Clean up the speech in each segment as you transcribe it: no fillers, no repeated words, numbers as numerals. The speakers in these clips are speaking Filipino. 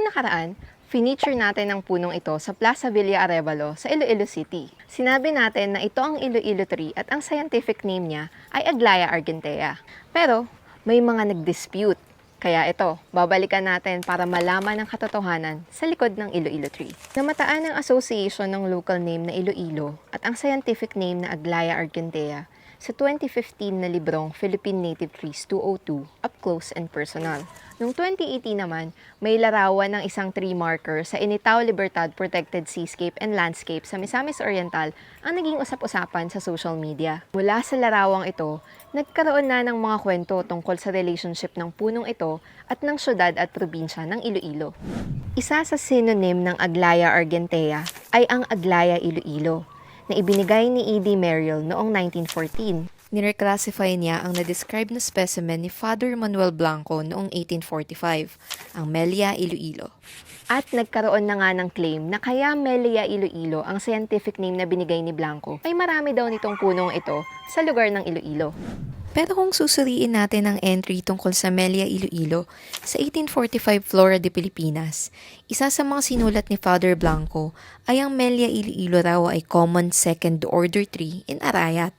nakaraan, feature natin ang punong ito sa Plaza Villa Arevalo sa Iloilo City. Sinabi natin na ito ang Iloilo tree at ang scientific name niya ay Aglaya argentea. Pero may mga nag-dispute. Kaya ito, babalikan natin para malaman ang katotohanan sa likod ng Iloilo tree. Namataan ang association ng local name na Iloilo at ang scientific name na Aglaya argentea sa 2015 na librong Philippine Native Trees 202, Up Close and Personal. Noong 2018 naman, may larawan ng isang tree marker sa Initao Libertad Protected Seascape and Landscape sa Misamis Oriental ang naging usap-usapan sa social media. Mula sa larawang ito, nagkaroon na ng mga kwento tungkol sa relationship ng punong ito at ng syudad at probinsya ng Iloilo. Isa sa synonym ng Aglaya argentea ay ang Aglaya Iloilo, na ibinigay ni E.D. Merrill noong 1914. Nireclassify niya ang na-describe na specimen ni Father Manuel Blanco noong 1845, ang Melia Iloilo. At nagkaroon na nga ng claim na kaya Melia Iloilo ang scientific name na binigay ni Blanco ay marami daw nitong punong ito sa lugar ng Iloilo. Pero kung susuriin natin ang entry tungkol sa Melia Iloilo sa 1845 Flora de Pilipinas, isa sa mga sinulat ni Father Blanco ay ang Melia Iloilo raw ay common second order tree in Arayat.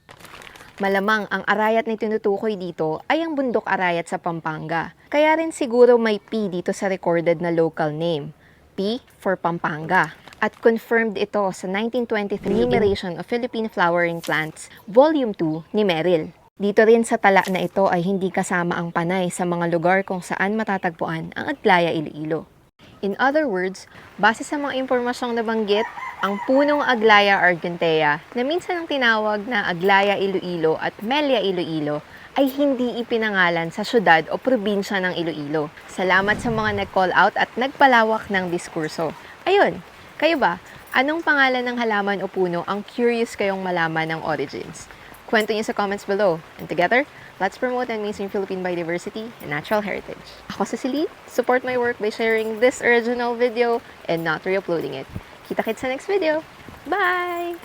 Malamang ang Arayat na tinutukoy dito ay ang bundok Arayat sa Pampanga. Kaya rin siguro may P dito sa recorded na local name. P for Pampanga. At confirmed ito sa 1923 Enumeration of Philippine Flowering Plants, Volume 2 ni Merrill. Dito rin sa tala na ito ay hindi kasama ang panay sa mga lugar kung saan matatagpuan ang Aglaya Iloilo. In other words, base sa mga impormasyong nabanggit, ang punong Aglaya argentea na minsan ang tinawag na Aglaya Iloilo at Melia Iloilo ay hindi ipinangalan sa syudad o probinsya ng Iloilo. Salamat sa mga nag-call out at nagpalawak ng diskurso. Ayun, kayo ba? Anong pangalan ng halaman o puno ang curious kayong malaman ng origins? Kwento niyo sa comments below. And together, let's promote and mainstream Philippine biodiversity and natural heritage. Ako si Celine. Support my work by sharing this original video and not re-uploading it. Kita-kits sa next video. Bye!